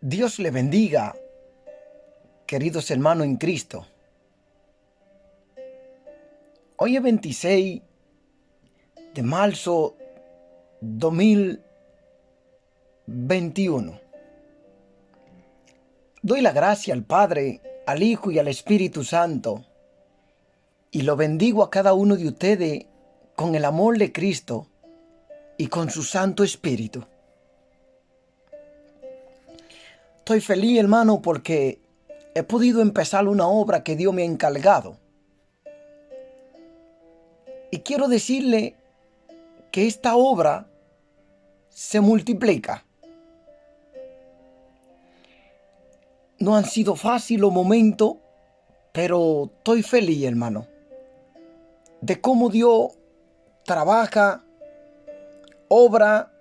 Dios le bendiga, queridos hermanos en Cristo. Hoy es 26 de marzo 2021. Doy la gracia al Padre, al Hijo y al Espíritu Santo, y lo bendigo a cada uno de ustedes con el amor de Cristo y con su Santo Espíritu. Estoy feliz, hermano, porque he podido empezar una obra que Dios me ha encargado. Y quiero decirle que esta obra se multiplica. No han sido fáciles los momentos, pero estoy feliz, hermano, de cómo Dios trabaja, obra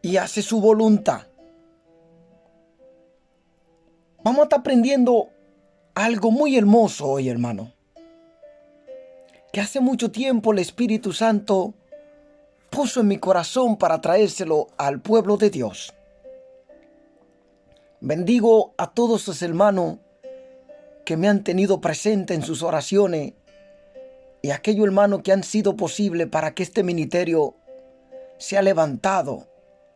y hace su voluntad. Vamos a estar aprendiendo algo muy hermoso hoy, hermano, que hace mucho tiempo el Espíritu Santo puso en mi corazón para traérselo al pueblo de Dios. Bendigo a todos los hermanos que me han tenido presente en sus oraciones y a aquellos hermanos que han sido posible para que este ministerio sea levantado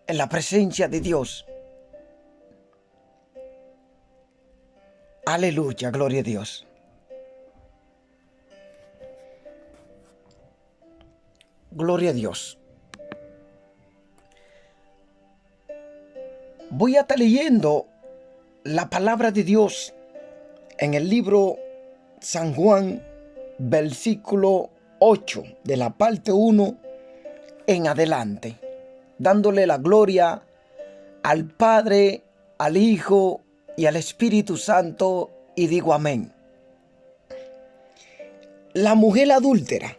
en la presencia de Dios. Aleluya, gloria a Dios. Gloria a Dios. Voy a estar leyendo la palabra de Dios en el libro San Juan, versículo 8, de la parte 1 en adelante, dándole la gloria al Padre, al Hijo y al Espíritu Santo, y digo amén. La mujer adúltera.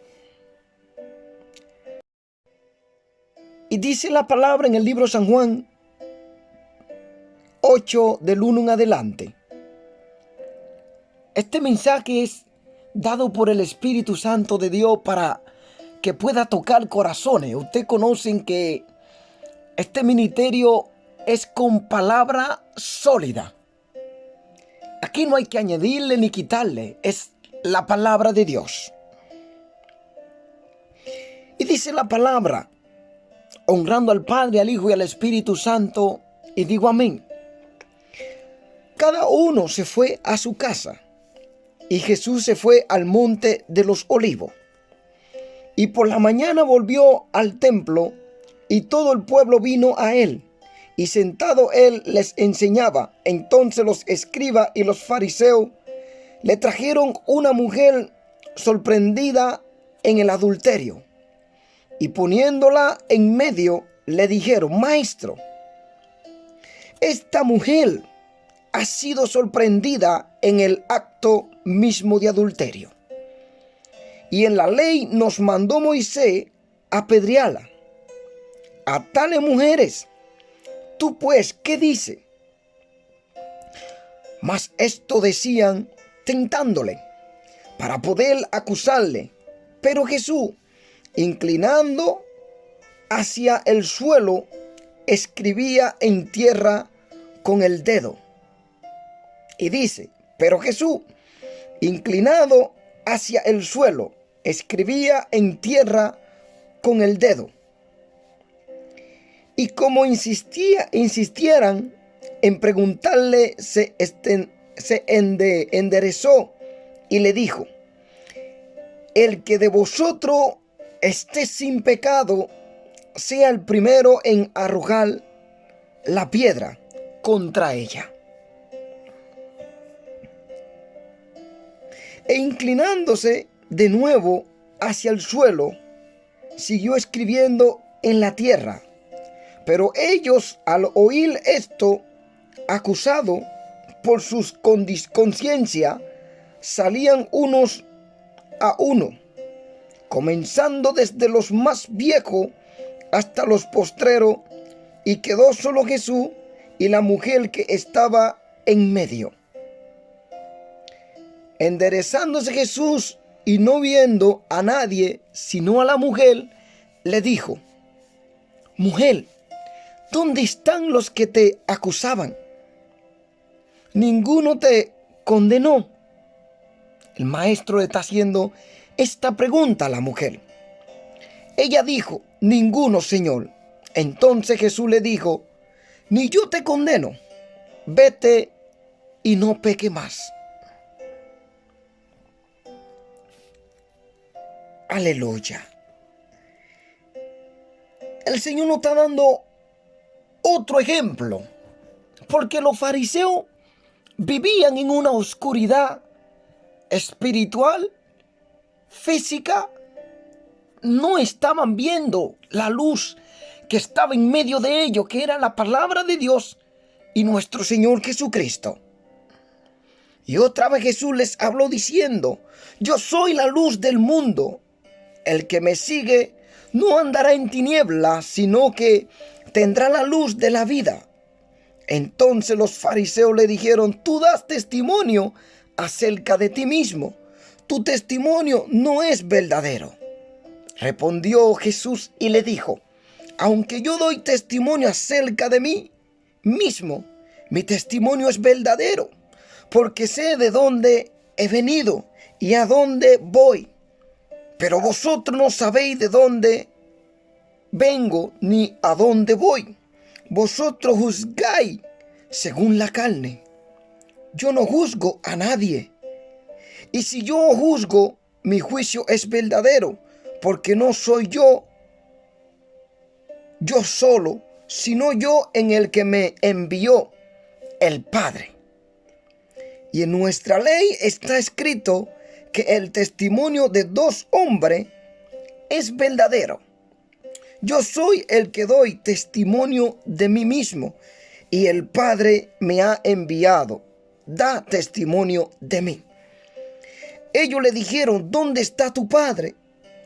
Y dice la palabra en el libro San Juan 8, del 1 en adelante. Este mensaje es dado por el Espíritu Santo de Dios para que pueda tocar corazones. Ustedes conocen que este ministerio es con palabra sólida. Aquí no hay que añadirle ni quitarle, es la palabra de Dios. Y dice la palabra, honrando al Padre, al Hijo y al Espíritu Santo, y digo amén. Cada uno se fue a su casa, y Jesús se fue al monte de los Olivos. Y por la mañana volvió al templo, y todo el pueblo vino a él. Y sentado él les enseñaba. Entonces los escribas y los fariseos le trajeron una mujer sorprendida en el adulterio. Y poniéndola en medio, le dijeron: Maestro, esta mujer ha sido sorprendida en el acto mismo de adulterio. Y en la ley nos mandó Moisés apedrearla. A tales mujeres, tú pues, ¿qué dices? Mas esto decían tentándole, para poder acusarle. Pero Jesús, inclinando hacia el suelo, escribía en tierra con el dedo. Y dice, pero Jesús, inclinado hacia el suelo, escribía en tierra con el dedo. Y como insistieran en preguntarle, se enderezó y le dijo: el que de vosotros esté sin pecado, sea el primero en arrojar la piedra contra ella. E inclinándose de nuevo hacia el suelo, siguió escribiendo en la tierra. Pero ellos, al oír esto, acusados por sus conciencia, salían unos a uno, comenzando desde los más viejos hasta los postreros, y quedó solo Jesús y la mujer que estaba en medio. Enderezándose Jesús y no viendo a nadie sino a la mujer, le dijo: Mujer, ¿dónde están los que te acusaban? ninguno te condenó. El maestro le está haciendo esta pregunta a la mujer. Ella dijo, ninguno, Señor. Entonces Jesús le dijo, ni yo te condeno. Vete y no peque más. Aleluya. El Señor nos está dando otro ejemplo, porque los fariseos vivían en una oscuridad espiritual, física. No estaban viendo la luz que estaba en medio de ellos, que era la palabra de Dios y nuestro Señor Jesucristo. Y otra vez Jesús les habló diciendo, yo soy la luz del mundo. El que me sigue no andará en tinieblas, sino que tendrá la luz de la vida. Entonces los fariseos le dijeron, tú das testimonio acerca de ti mismo. Tu testimonio no es verdadero. Respondió Jesús y le dijo, aunque yo doy testimonio acerca de mí mismo, mi testimonio es verdadero, porque sé de dónde he venido y a dónde voy. Pero vosotros no sabéis de dónde vengo ni a dónde voy. Vosotros juzgáis según la carne. Yo no juzgo a nadie. Y si yo juzgo, mi juicio es verdadero, porque no soy yo solo, sino yo en el que me envió, el Padre. Y en nuestra ley está escrito que el testimonio de dos hombres es verdadero. Yo soy el que doy testimonio de mí mismo, y el Padre me ha enviado, da testimonio de mí. Ellos le dijeron, ¿dónde está tu Padre?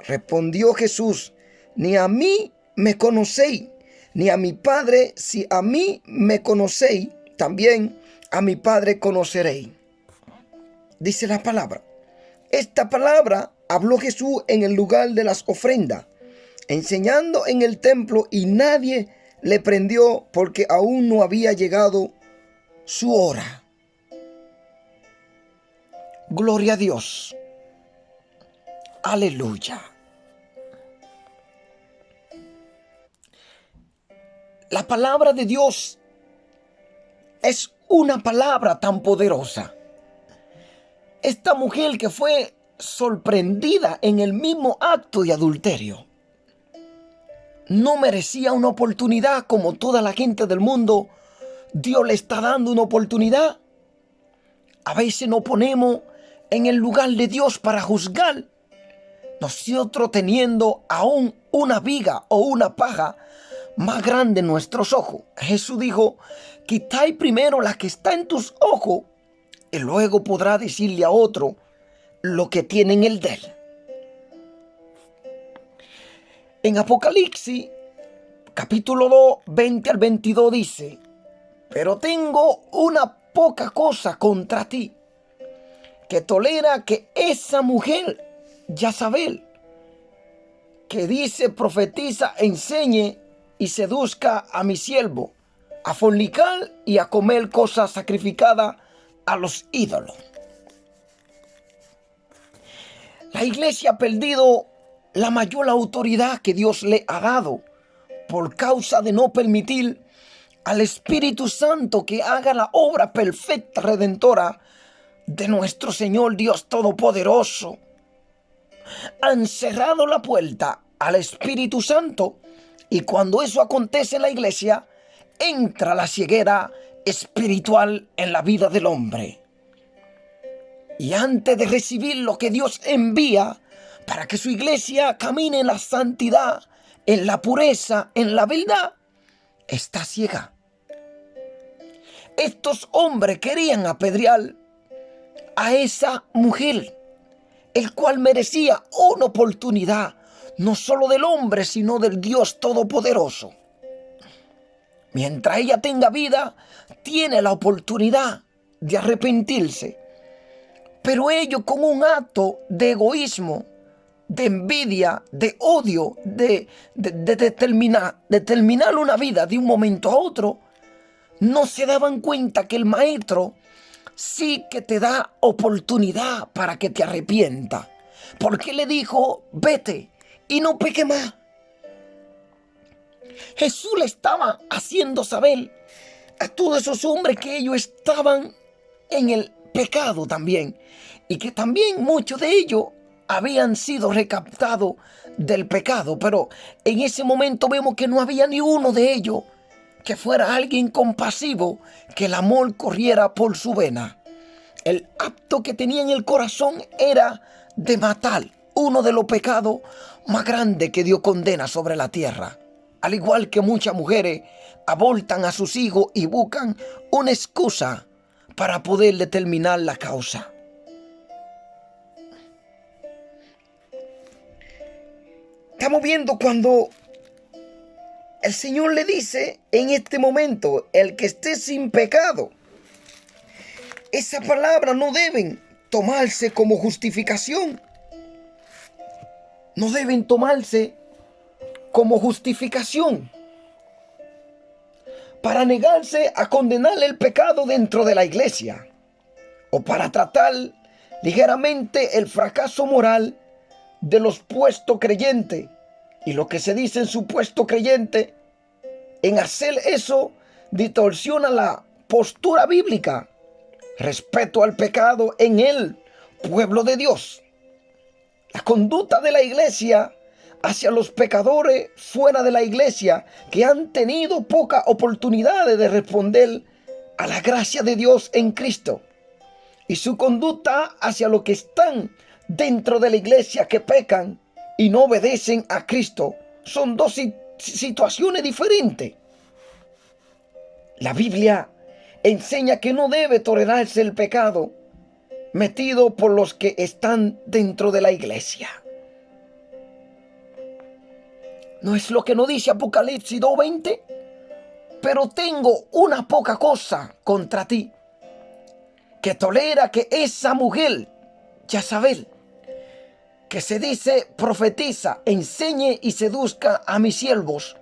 Respondió Jesús, ni a mí me conocéis, ni a mi Padre. Si a mí me conocéis, también a mi Padre conoceréis. Dice la palabra. Esta palabra habló Jesús en el lugar de las ofrendas, enseñando en el templo, y nadie le prendió porque aún no había llegado su hora. Gloria a Dios. Aleluya. La palabra de Dios es una palabra tan poderosa. Esta mujer que fue sorprendida en el mismo acto de adulterio no merecía una oportunidad como toda la gente del mundo. Dios le está dando una oportunidad. A veces nos ponemos en el lugar de Dios para juzgar, nosotros teniendo aún una viga o una paja más grande en nuestros ojos. Jesús dijo, quitáis primero la que está en tus ojos y luego podrá decirle a otro lo que tiene en el de él. En Apocalipsis, capítulo 2, 20 al 22 dice, pero tengo una poca cosa contra ti, que tolera que esa mujer, Jezabel, que dice, profetiza, enseñe y seduzca a mi siervo a fornicar y a comer cosas sacrificadas a los ídolos. La iglesia ha perdido la mayor autoridad que Dios le ha dado por causa de no permitir al Espíritu Santo que haga la obra perfecta redentora de nuestro Señor Dios Todopoderoso. Han cerrado la puerta al Espíritu Santo, y cuando eso acontece en la iglesia, entra la ceguera espiritual en la vida del hombre. Y antes de recibir lo que Dios envía para que su iglesia camine en la santidad, en la pureza, en la verdad, está ciega. Estos hombres querían apedrear a esa mujer, el cual merecía una oportunidad, no solo del hombre, sino del Dios Todopoderoso. Mientras ella tenga vida, tiene la oportunidad de arrepentirse. Pero ellos, con un acto de egoísmo, de envidia, de odio, de terminar una vida de un momento a otro, no se daban cuenta que el maestro sí que te da oportunidad para que te arrepienta. Porque le dijo, vete y no peque más. Jesús le estaba haciendo saber a todos esos hombres que ellos estaban en el pecado también. Y que también muchos de ellos habían sido recaptados del pecado. Pero en ese momento vemos que no había ni uno de ellos que fuera alguien compasivo, que el amor corriera por su vena. El acto que tenía en el corazón era de matar, uno de los pecados más grandes que Dios condena sobre la tierra. Al igual que muchas mujeres abortan a sus hijos y buscan una excusa para poder determinar la causa. Estamos viendo cuando el Señor le dice en este momento, el que esté sin pecado. Esa palabra no deben tomarse como justificación. No deben tomarse como justificación para negarse a condenar el pecado dentro de la iglesia o para tratar ligeramente el fracaso moral de los supuestos creyentes. Y lo que se dice en supuesto creyente, en hacer eso, distorsiona la postura bíblica respecto al pecado en el pueblo de Dios. La conducta de la iglesia hacia los pecadores fuera de la iglesia que han tenido pocas oportunidades de responder a la gracia de Dios en Cristo. Y su conducta hacia los que están dentro de la iglesia que pecan y no obedecen a Cristo son dos situaciones diferentes. La Biblia enseña que no debe tolerarse el pecado metido por los que están dentro de la iglesia. ¿No es lo que nos dice Apocalipsis 2:20? Pero tengo una poca cosa contra ti, que tolera que esa mujer, Jezabel, que se dice profetiza, enseñe y seduzca a mis siervos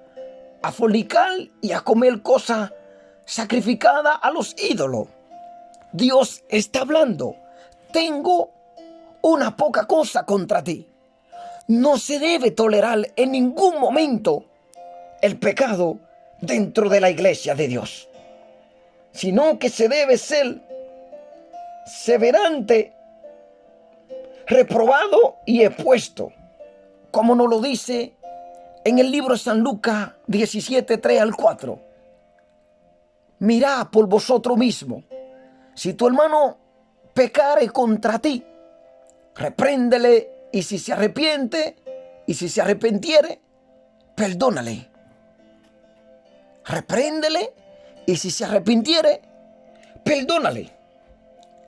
a fornicar y a comer cosas sacrificadas a los ídolos. Dios está hablando. Tengo una poca cosa contra ti. No se debe tolerar en ningún momento el pecado dentro de la iglesia de Dios, sino que se debe ser severamente reprobado y expuesto, como nos lo dice en el libro de San Lucas 17:3-4. Mirad por vosotros mismos. Si tu hermano pecare contra ti, repréndele, y si se arrepiente, y si se arrepintiere, perdónale. Repréndele, y si se arrepintiere, perdónale.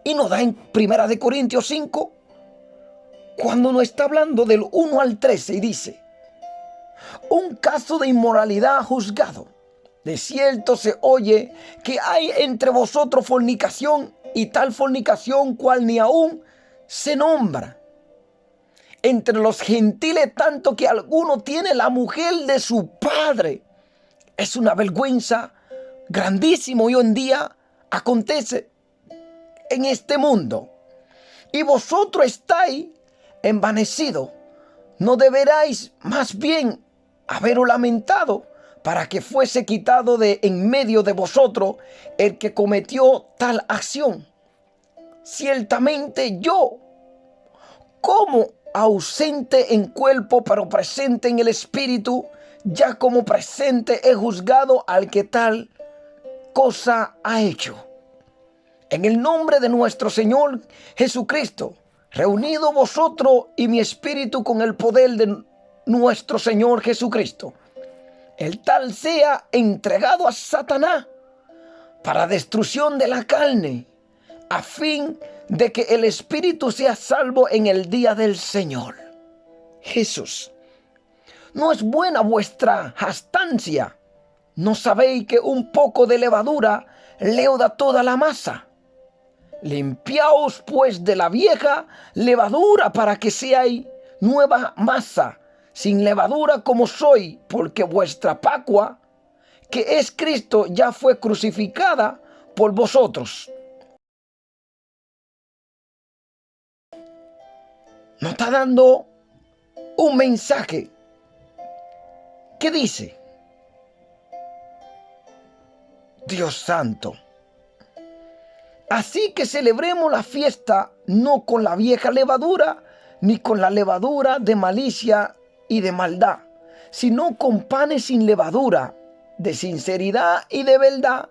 Y nos da en 1 Corintios 5, cuando nos está hablando del 1 al 13, y dice: un caso de inmoralidad juzgado. De cierto se oye que hay entre vosotros fornicación, y tal fornicación cual ni aún se nombra entre los gentiles, tanto que alguno tiene la mujer de su padre. Es una vergüenza grandísima. Hoy en día acontece en este mundo. Y vosotros estáis envanecidos. ¿No deberáis más bien haberos lamentado para que fuese quitado de en medio de vosotros el que cometió tal acción? Ciertamente yo, como ausente en cuerpo, pero presente en el espíritu, ya como presente he juzgado al que tal cosa ha hecho. En el nombre de nuestro Señor Jesucristo, reunido vosotros y mi espíritu con el poder de nuestro Señor Jesucristo, el tal sea entregado a Satanás para destrucción de la carne, a fin de que el espíritu sea salvo en el día del Señor Jesús. ¿No es buena vuestra jactancia? ¿No sabéis que un poco de levadura leuda toda la masa? Limpiaos pues de la vieja levadura para que seáis nueva masa, sin levadura como soy, porque vuestra Pascua, que es Cristo, ya fue crucificada por vosotros. nos está dando un mensaje que dice: Dios santo, así que celebremos la fiesta no con la vieja levadura, ni con la levadura de malicia y de maldad, sino con panes sin levadura, de sinceridad y de verdad.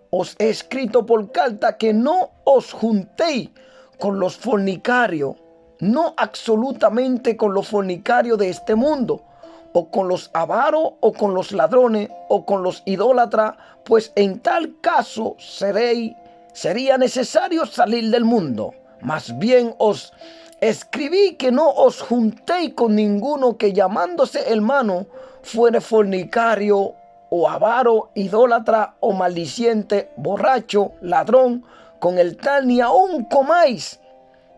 Os he escrito por carta que no os juntéis con los fornicarios, no absolutamente con los fornicarios de este mundo, o con los avaros, o con los ladrones, o con los idólatras, pues en tal caso sería necesario salir del mundo. Más bien os escribí que no os juntéis con ninguno que llamándose hermano fuere fornicario, o avaro, idólatra, o maldiciente, borracho, ladrón, con el tal ni aun comáis.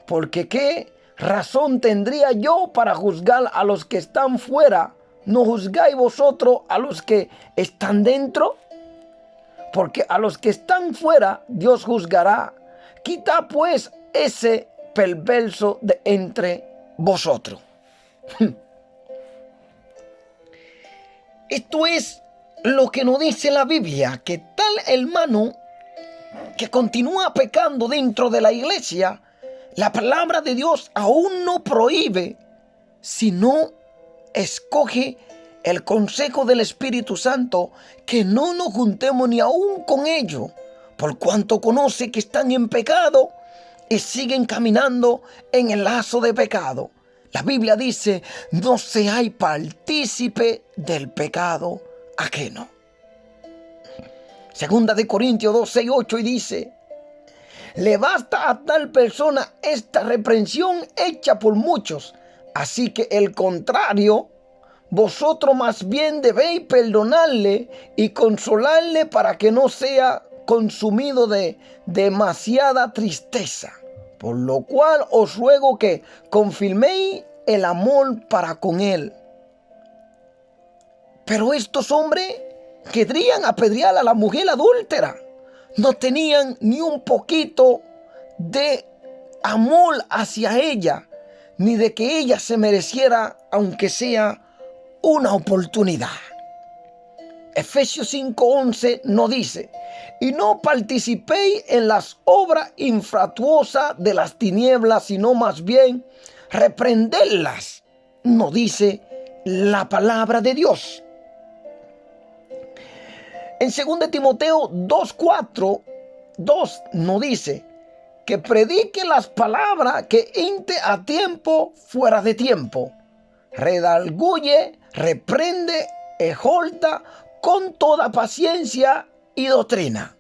Porque qué razón tendría yo para juzgar a los que están fuera. ¿No juzgáis vosotros a los que están dentro? Porque a los que están fuera Dios juzgará. Quita pues ese perverso de entre vosotros. Esto es lo que nos dice la Biblia, que tal hermano que continúa pecando dentro de la iglesia, la palabra de Dios aún no prohíbe, sino escoge el consejo del Espíritu Santo, que no nos juntemos ni aún con ellos, por cuanto conoce que están en pecado y siguen caminando en el lazo de pecado. La Biblia dice: no seáis partícipe del pecado ajeno. Segunda de Corintios 2, 6, 8 y dice: le basta a tal persona esta reprensión hecha por muchos, así que el contrario, vosotros más bien debéis perdonarle y consolarle para que no sea consumido de demasiada tristeza. Por lo cual os ruego que confirméis el amor para con él. Pero estos hombres querían apedrear a la mujer adúltera. No tenían ni un poquito de amor hacia ella, ni de que ella se mereciera, aunque sea una oportunidad. Efesios 5:11 nos dice: y no participéis en las obras infructuosas de las tinieblas, sino más bien reprenderlas, nos dice la palabra de Dios. En 2 Timoteo 2:4, nos dice que predique las palabras, que inte a tiempo, fuera de tiempo. Redarguye, reprende, exhorta con toda paciencia y doctrina.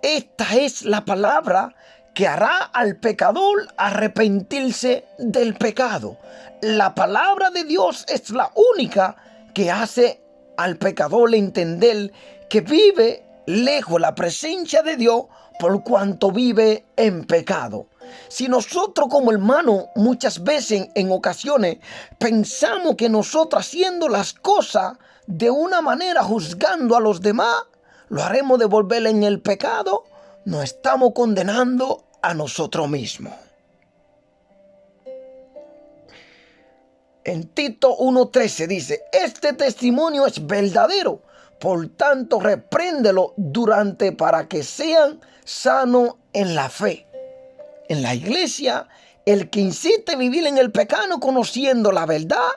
Esta es la palabra que hará al pecador arrepentirse del pecado. La palabra de Dios es la única que hace al pecador entender que vive lejos de la presencia de Dios por cuanto vive en pecado. Si nosotros como hermanos muchas veces en ocasiones pensamos que nosotros haciendo las cosas de una manera juzgando a los demás, lo haremos devolver en el pecado, nos estamos condenando a nosotros mismos. En Tito 1:13 dice: este testimonio es verdadero, por tanto repréndelo durante para que sean sanos en la fe. En la iglesia, el que insiste a vivir en el pecado conociendo la verdad,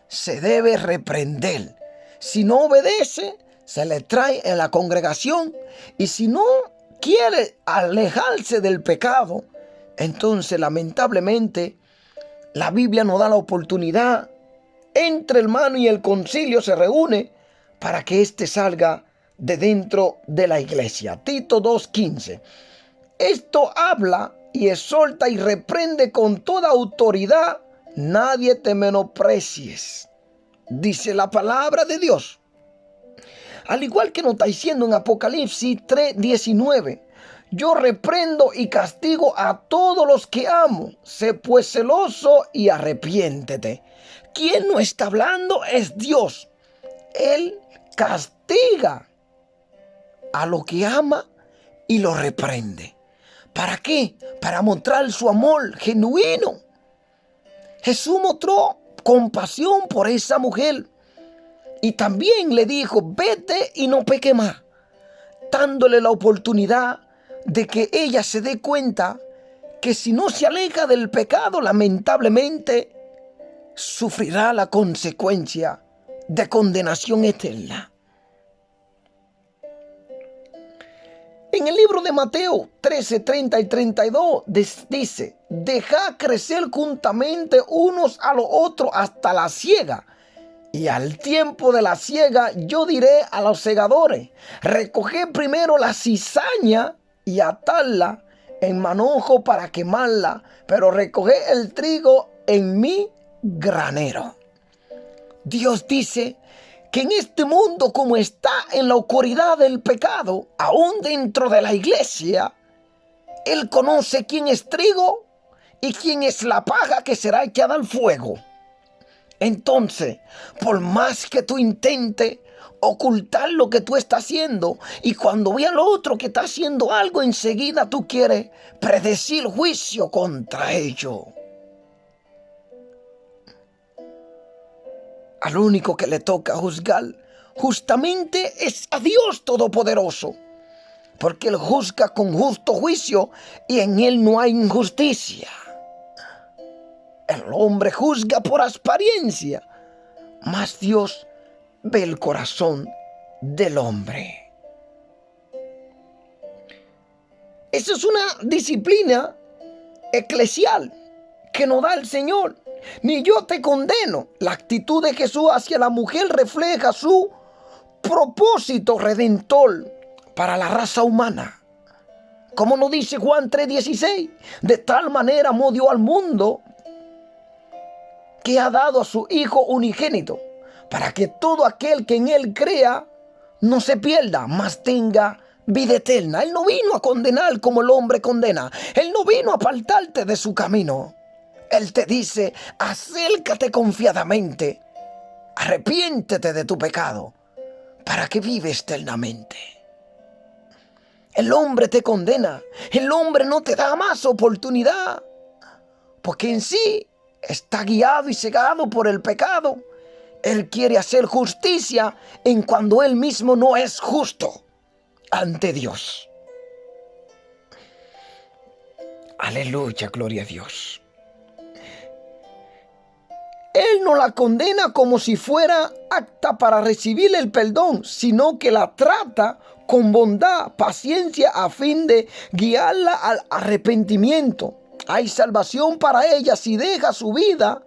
se debe reprender. Si no obedece, se le trae en la congregación, y si no quiere alejarse del pecado, entonces lamentablemente la Biblia nos da la oportunidad, entre hermano y el concilio se reúne para que éste salga de dentro de la iglesia. Tito 2:15. Esto habla y exhorta y reprende con toda autoridad. Nadie te menosprecies, dice la palabra de Dios. Al igual que nos está diciendo en Apocalipsis 3:19. Yo reprendo y castigo a todos los que amo. Sé pues celoso y arrepiéntete. ¿Quién no está hablando? Es Dios. Él castiga a lo que ama y lo reprende. ¿Para qué? Para mostrar su amor genuino. Jesús mostró compasión por esa mujer y también le dijo, vete y no peque más, dándole la oportunidad de que ella se dé cuenta que si no se aleja del pecado, lamentablemente sufrirá la consecuencia de condenación eterna. En el libro de Mateo 13, 30 y 32 dice, dejad crecer juntamente unos a los otros hasta la siega. Y al tiempo de la siega yo diré a los segadores, recoged primero la cizaña y atadla en manojo para quemarla, pero recoged el trigo en mi granero. Dios dice que en este mundo, como está en la oscuridad del pecado, aún dentro de la iglesia, Él conoce quién es trigo y quién es la paja que será echada al fuego. Entonces, por más que tú intentes ocultar lo que tú estás haciendo, y cuando ve al otro que está haciendo algo, enseguida tú quieres predecir juicio contra ello. Al único que le toca juzgar justamente es a Dios Todopoderoso, porque Él juzga con justo juicio y en Él no hay injusticia. El hombre juzga por apariencia, mas Dios ve el corazón del hombre. Esa es una disciplina eclesial que nos da el Señor. Ni yo te condeno. La actitud de Jesús hacia la mujer refleja su propósito redentor para la raza humana. Como nos dice Juan 3:16, de tal manera amó Dios al mundo que ha dado a su Hijo unigénito, para que todo aquel que en Él crea no se pierda, mas tenga vida eterna. Él no vino a condenar como el hombre condena. Él no vino a apartarte de su camino. Él te dice, acércate confiadamente, arrepiéntete de tu pecado, para que vives eternamente. El hombre te condena, el hombre no te da más oportunidad, porque en sí está guiado y cegado por el pecado. Él quiere hacer justicia en cuando él mismo no es justo ante Dios. Aleluya, gloria a Dios. Él no la condena como si fuera apta para recibir el perdón, sino que la trata con bondad, paciencia, a fin de guiarla al arrepentimiento. Hay salvación para ella si deja su vida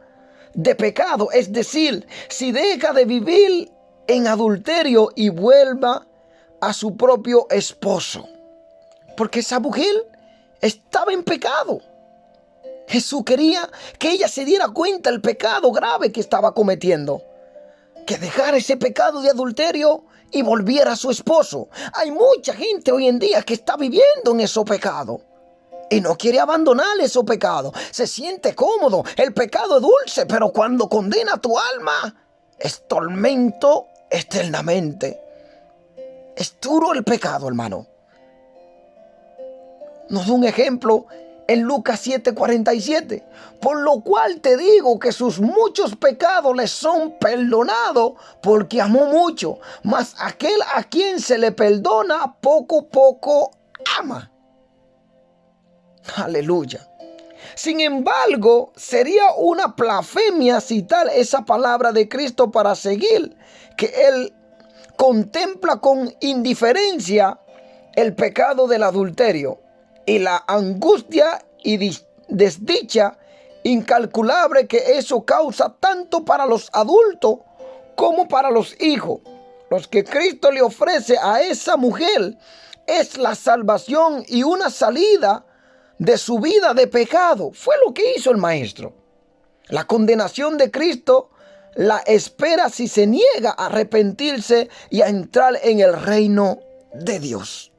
de pecado, es decir, si deja de vivir en adulterio y vuelva a su propio esposo. Porque esa mujer estaba en pecado. Jesús quería que ella se diera cuenta del pecado grave que estaba cometiendo, que dejara ese pecado de adulterio y volviera a su esposo. Hay mucha gente hoy en día que está viviendo en esos pecados y no quiere abandonar esos pecados. Se siente cómodo, el pecado es dulce, pero cuando condena tu alma es tormento eternamente. Es duro el pecado, hermano. Nos da un ejemplo en Lucas 7:47. Por lo cual te digo que sus muchos pecados les son perdonados, porque amó mucho. Mas aquel a quien se le perdona, poco ama. Aleluya. Sin embargo, sería una blasfemia citar esa palabra de Cristo para seguir que Él contempla con indiferencia el pecado del adulterio y la angustia y desdicha incalculable que eso causa tanto para los adultos como para los hijos. Los que Cristo le ofrece a esa mujer es la salvación y una salida de su vida de pecado. Fue lo que hizo el maestro. La condenación de Cristo la espera si se niega a arrepentirse y a entrar en el reino de Dios.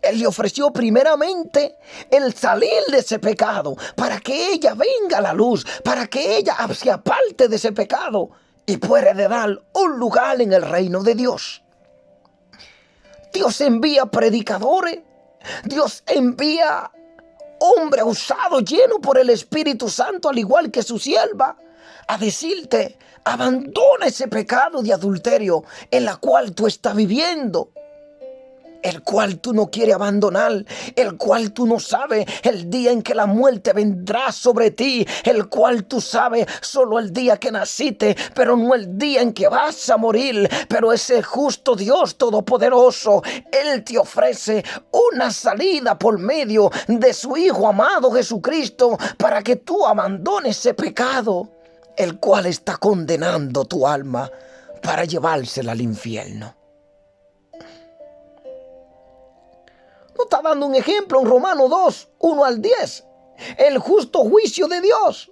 Él le ofreció primeramente el salir de ese pecado, para que ella venga a la luz, para que ella se aparte de ese pecado y pueda heredar un lugar en el reino de Dios. Dios envía predicadores, Dios envía hombre usado, lleno por el Espíritu Santo, al igual que su sierva, a decirte: abandona ese pecado de adulterio en la cual tú estás viviendo, el cual tú no quieres abandonar, el cual tú no sabes el día en que la muerte vendrá sobre ti, el cual tú sabes solo el día que naciste, pero no el día en que vas a morir. Pero ese justo Dios todopoderoso, Él te ofrece una salida por medio de su Hijo amado Jesucristo, para que tú abandones ese pecado, el cual está condenando tu alma para llevársela al infierno. No está dando un ejemplo en Romanos 2, 1 al 10. El justo juicio de Dios.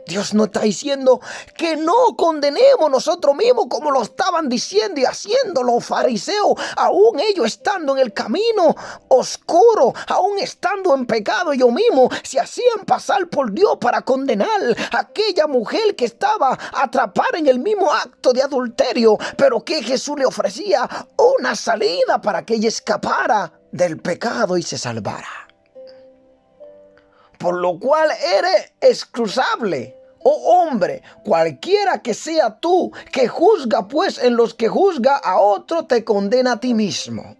Dios no está diciendo que no condenemos nosotros mismos, como lo estaban diciendo y haciendo los fariseos, aún ellos estando en el camino oscuro, aún estando en pecado. Ellos mismos se hacían pasar por Dios para condenar a aquella mujer que estaba atrapada en el mismo acto de adulterio, pero que Jesús le ofrecía una salida para que ella escapara del pecado y se salvara. Por lo cual eres excusable, oh hombre, cualquiera que sea tú, que juzga, pues en los que juzga a otro te condena a ti mismo.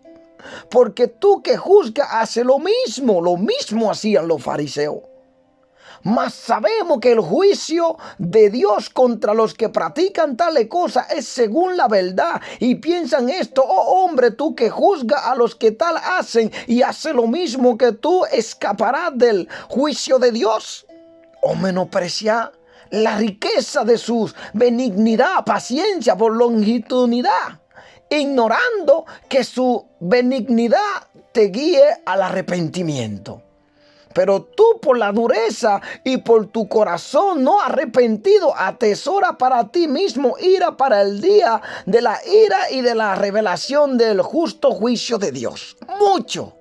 Porque tú que juzgas haces lo mismo hacían los fariseos. Mas sabemos que el juicio de Dios contra los que practican tales cosas es según la verdad. Y piensan esto: oh hombre, tú que juzgas a los que tal hacen y hace lo mismo que tú, escaparás del juicio de Dios. O menospreciar la riqueza de su benignidad, paciencia por longanimidad, ignorando que su benignidad te guíe al arrepentimiento. Pero tú, por la dureza y por tu corazón no arrepentido, atesora para ti mismo ira para el día de la ira y de la revelación del justo juicio de Dios. Mucho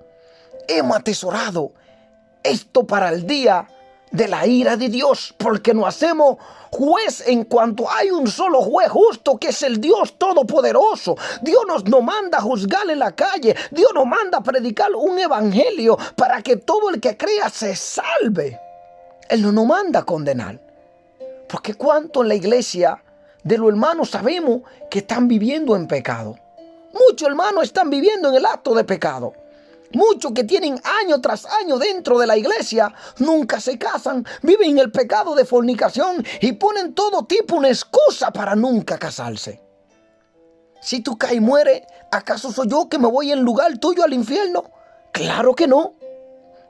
hemos atesorado esto para el día de la ira de Dios, porque nos hacemos juez en cuanto hay un solo juez justo, que es el Dios todopoderoso. Dios nos manda a juzgar en la calle. Dios nos manda a predicar un evangelio para que todo el que crea se salve. Él no nos manda a condenar. Porque cuánto en la iglesia de los hermanos sabemos que están viviendo en pecado. Muchos hermanos están viviendo en el acto de pecado. Muchos que tienen año tras año dentro de la iglesia nunca se casan, viven en el pecado de fornicación y ponen todo tipo de excusa para nunca casarse. Si tú caes y mueres, ¿acaso soy yo que me voy en lugar tuyo al infierno? Claro que no.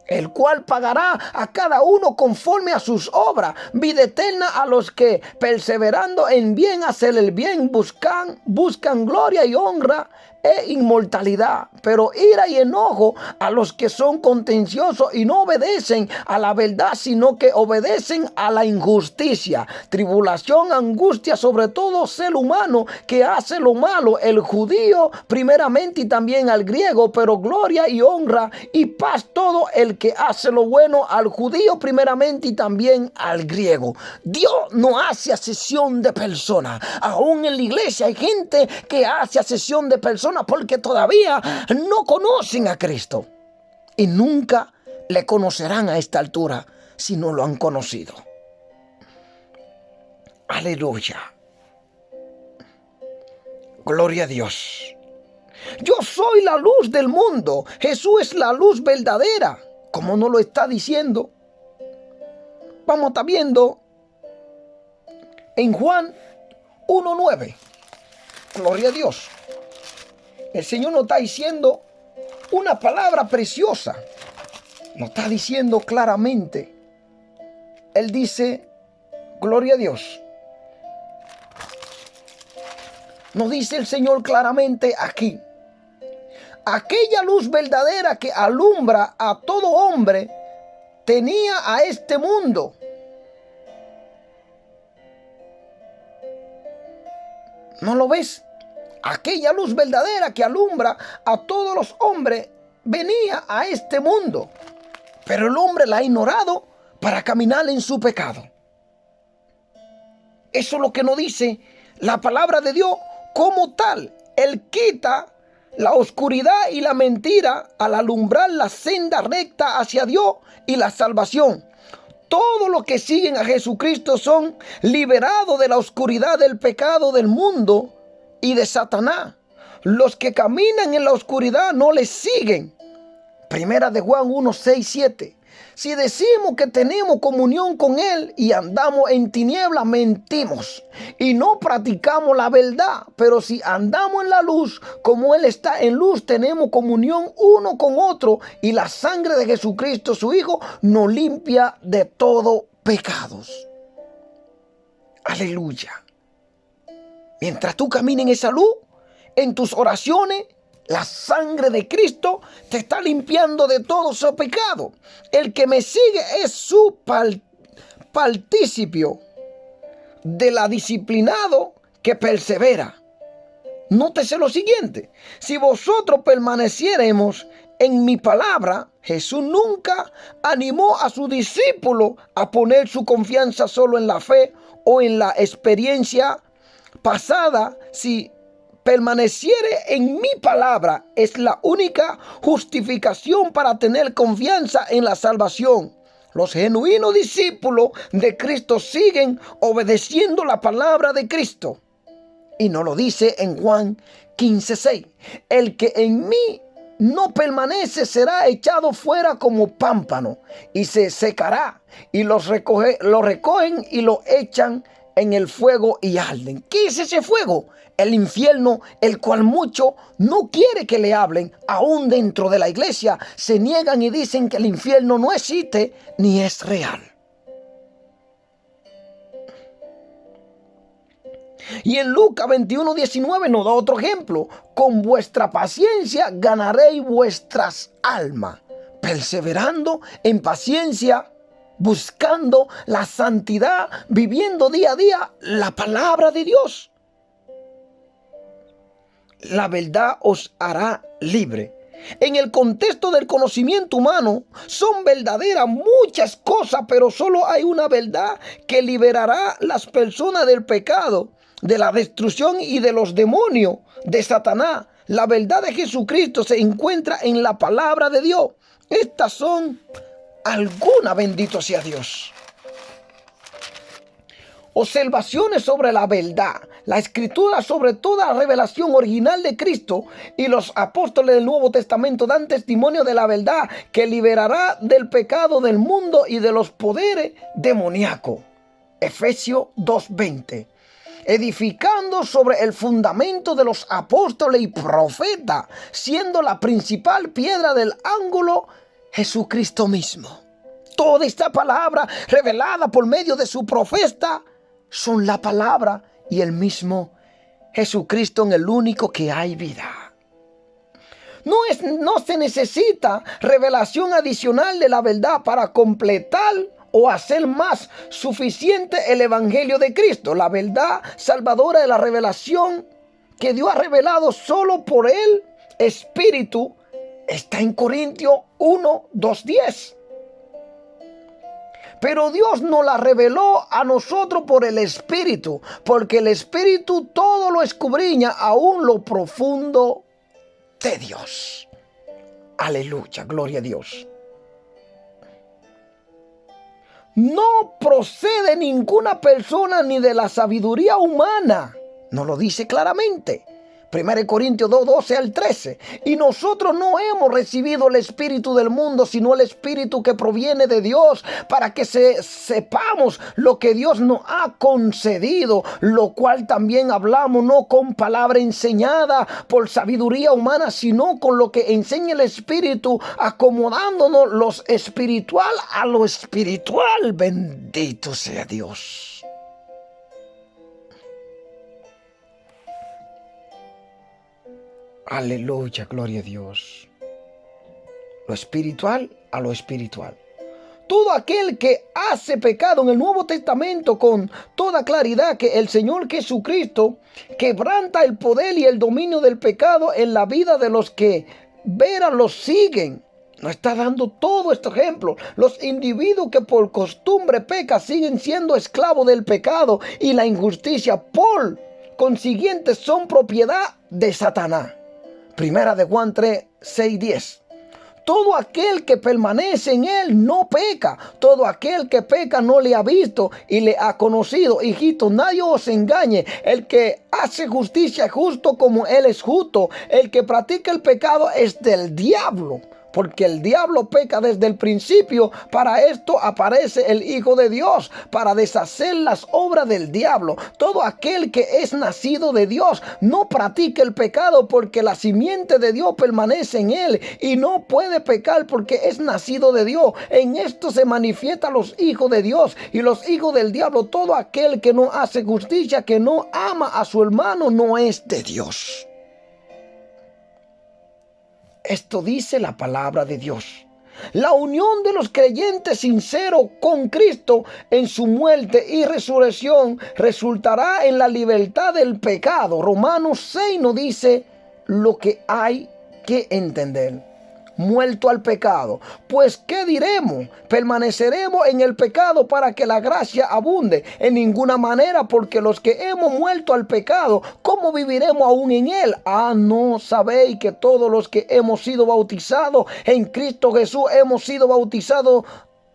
El cual pagará a cada uno conforme a sus obras. Vida eterna a los que, perseverando en bien hacer el bien, buscan gloria y honra e inmortalidad. Pero ira y enojo a los que son contenciosos y no obedecen a la verdad, sino que obedecen a la injusticia. Tribulación, angustia sobre todo ser humano que hace lo malo, el judío primeramente y también al griego, pero gloria y honra y paz todo el que hace lo bueno, al judío primeramente y también al griego. Dios no hace acepción de personas. Aún en la iglesia hay gente que hace acepción de personas porque todavía no conocen a Cristo. Y nunca le conocerán a esta altura si no lo han conocido. Aleluya. Gloria a Dios. Yo soy la luz del mundo. Jesús es la luz verdadera, como nos lo está diciendo. Vamos a estar viendo en Juan 1:9. Gloria a Dios. El Señor nos está diciendo una palabra preciosa. Nos está diciendo claramente. Él dice, gloria a Dios. Nos dice el Señor claramente aquí: aquella luz verdadera que alumbra a todo hombre tenía a este mundo. ¿No lo ves? Aquella luz verdadera que alumbra a todos los hombres venía a este mundo, pero el hombre la ha ignorado para caminar en su pecado. Eso es lo que nos dice la palabra de Dios como tal. Él quita la oscuridad y la mentira al alumbrar la senda recta hacia Dios y la salvación. Todos los que siguen a Jesucristo son liberados de la oscuridad del pecado del mundo y de Satanás. Los que caminan en la oscuridad no les siguen. Primera de Juan 1, 6, 7. Si decimos que tenemos comunión con Él y andamos en tinieblas, mentimos y no practicamos la verdad. Pero si andamos en la luz, como Él está en luz, tenemos comunión uno con otro, y la sangre de Jesucristo, su Hijo, nos limpia de todo pecados. Aleluya. Mientras tú caminas en esa luz, en tus oraciones, la sangre de Cristo te está limpiando de todo su pecado. El que me sigue es su participio de la disciplinado que persevera. Nótese lo siguiente: si vosotros permaneciéremos en mi palabra, Jesús nunca animó a sus discípulos a poner su confianza solo en la fe o en la experiencia pasada. Si permaneciere en mi palabra, es la única justificación para tener confianza en la salvación. Los genuinos discípulos de Cristo siguen obedeciendo la palabra de Cristo. Y nos lo dice en Juan 15:6. El que en mí no permanece será echado fuera como pámpano y se secará, y lo recogen y lo echan en el fuego y arden. ¿Qué es ese fuego? El infierno, el cual muchos no quiere que le hablen. Aún dentro de la iglesia se niegan y dicen que el infierno no existe ni es real. Y en Lucas 21:19 nos da otro ejemplo. Con vuestra paciencia ganaréis vuestras almas, perseverando en paciencia, buscando la santidad, viviendo día a día la palabra de Dios. La verdad os hará libre. En el contexto del conocimiento humano son verdaderas muchas cosas, pero solo hay una verdad que liberará a las personas del pecado, de la destrucción y de los demonios de Satanás. La verdad de Jesucristo se encuentra en la palabra de Dios. Estas son algunas, bendito sea Dios, observaciones sobre la verdad. La Escritura, sobre toda la revelación original de Cristo, y los apóstoles del Nuevo Testamento dan testimonio de la verdad que liberará del pecado del mundo y de los poderes demoníacos. Efesios 2:20. Edificando sobre el fundamento de los apóstoles y profetas, siendo la principal piedra del ángulo Jesucristo mismo. Toda esta palabra revelada por medio de su profeta son la palabra y el mismo Jesucristo, en el único que hay vida. No se necesita revelación adicional de la verdad para completar o hacer más suficiente el evangelio de Cristo. La verdad salvadora de la revelación que Dios ha revelado solo por el Espíritu está en Corintios 1:2-10. Pero Dios nos la reveló a nosotros por el Espíritu, porque el Espíritu todo lo escudriña, aún lo profundo de Dios. Aleluya, gloria a Dios. No procede ninguna persona ni de la sabiduría humana. Nos lo dice claramente. 1 Corintios 2:12-13. Y nosotros no hemos recibido el espíritu del mundo, sino el espíritu que proviene de Dios, para que sepamos lo que Dios nos ha concedido, lo cual también hablamos, no con palabra enseñada por sabiduría humana, sino con lo que enseña el Espíritu, acomodándonos lo espiritual a lo espiritual. Bendito sea Dios. Aleluya, gloria a Dios. Lo espiritual a lo espiritual. Todo aquel que hace pecado en el Nuevo Testamento con toda claridad que el Señor Jesucristo quebranta el poder y el dominio del pecado en la vida de los que veran lo siguen. Nos está dando todo este ejemplo. Los individuos que por costumbre pecan siguen siendo esclavos del pecado y la injusticia. Por consiguiente son propiedad de Satanás. Primera de Juan 3, 6, 10. Todo aquel que permanece en él no peca. Todo aquel que peca no le ha visto y le ha conocido. Hijitos, nadie os engañe. El que hace justicia es justo como él es justo. El que practica el pecado es del diablo, porque el diablo peca desde el principio. Para esto aparece el Hijo de Dios, para deshacer las obras del diablo. Todo aquel que es nacido de Dios no practica el pecado, porque la simiente de Dios permanece en él y no puede pecar porque es nacido de Dios. En esto se manifiestan los hijos de Dios y los hijos del diablo. Todo aquel que no hace justicia, que no ama a su hermano, no es de Dios. Esto dice la palabra de Dios. La unión de los creyentes sinceros con Cristo en su muerte y resurrección resultará en la libertad del pecado. Romanos 6 nos dice lo que hay que entender. Muerto al pecado. Pues, ¿qué diremos? ¿Permaneceremos en el pecado para que la gracia abunde? En ninguna manera, porque los que hemos muerto al pecado, ¿cómo viviremos aún en él? ¿No sabéis que todos los que hemos sido bautizados en Cristo Jesús hemos sido bautizados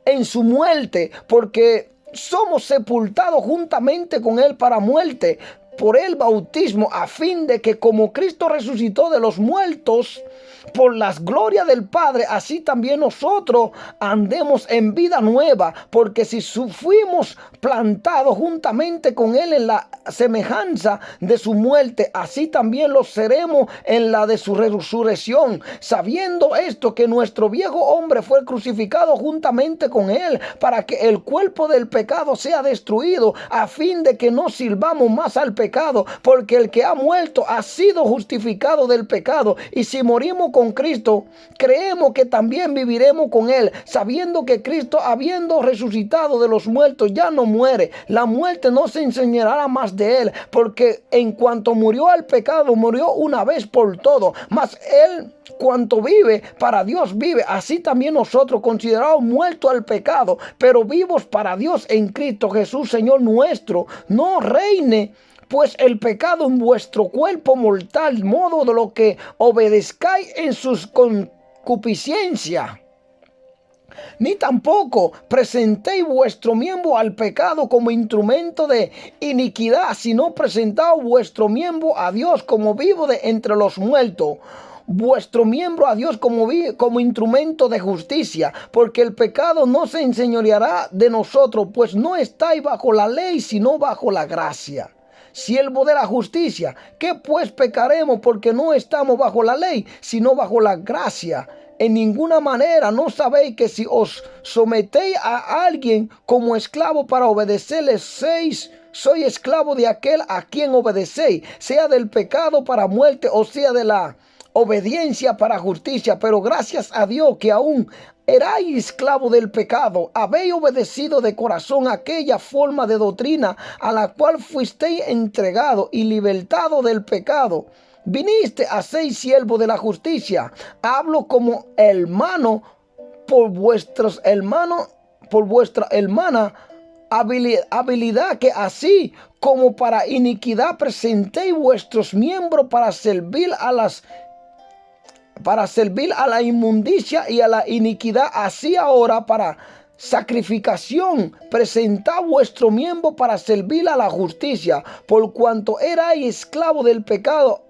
en su muerte? Porque somos sepultados juntamente con él para muerte por el bautismo, a fin de que como Cristo resucitó de los muertos por las glorias del Padre, así también nosotros andemos en vida nueva. Porque si fuimos plantados juntamente con él en la semejanza de su muerte, así también lo seremos en la de su resurrección, sabiendo esto, que nuestro viejo hombre fue crucificado juntamente con él, para que el cuerpo del pecado sea destruido, a fin de que no sirvamos más al pecado, porque el que ha muerto ha sido justificado del pecado. Y si morimos con Cristo, creemos que también viviremos con él, sabiendo que Cristo, habiendo resucitado de los muertos, ya no muere. La muerte no se enseñará más de él, porque en cuanto murió al pecado, murió una vez por todo. Mas él, cuanto vive, para Dios vive. Así también nosotros, considerados muertos al pecado, pero vivos para Dios en Cristo Jesús, Señor nuestro. No reine pues el pecado en vuestro cuerpo mortal, modo de lo que obedezcáis en sus concupiscencias. Ni tampoco presentéis vuestro miembro al pecado como instrumento de iniquidad, sino presentaos vuestro miembro a Dios como vivo de entre los muertos. Vuestro miembro a Dios como instrumento de justicia, porque el pecado no se enseñoreará de nosotros, pues no estáis bajo la ley, sino bajo la gracia. Siervo de la justicia, ¿qué pues pecaremos? Porque no estamos bajo la ley, sino bajo la gracia. En ninguna manera. ¿No sabéis que si os sometéis a alguien como esclavo para obedecerle, soy esclavo de aquel a quien obedecéis, sea del pecado para muerte o sea de la obediencia para justicia? Pero gracias a Dios que aún erais esclavo del pecado, habéis obedecido de corazón aquella forma de doctrina a la cual fuisteis entregado, y libertado del pecado, viniste a ser siervo de la justicia. Hablo como hermano por vuestros hermanos, por vuestra hermana habilidad, que así como para iniquidad presentéis vuestros miembros para servir a la inmundicia y a la iniquidad, así ahora para sacrificación presentad vuestro miembro para servir a la justicia. Por cuanto erais esclavo del pecado,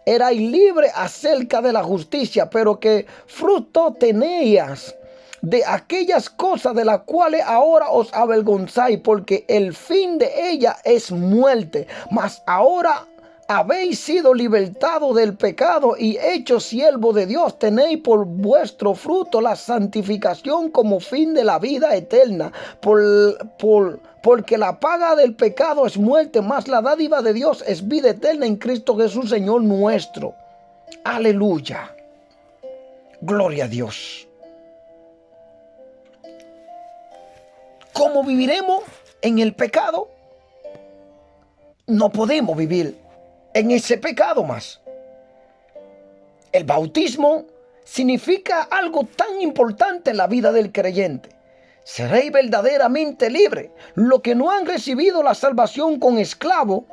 erais libre acerca de la justicia. Pero ¿qué fruto teníais de aquellas cosas de las cuales ahora os avergonzáis? Porque el fin de ella es muerte. Mas ahora habéis sido libertados del pecado y hechos siervos de Dios. Tenéis por vuestro fruto la santificación como fin de la vida eterna. Porque la paga del pecado es muerte, mas la dádiva de Dios es vida eterna en Cristo Jesús, Señor nuestro. Aleluya. Gloria a Dios. ¿Cómo viviremos en el pecado? No podemos vivir en ese pecado más. El bautismo significa algo tan importante en la vida del creyente. Seréis verdaderamente libres. Los que no han recibido la salvación con esclavo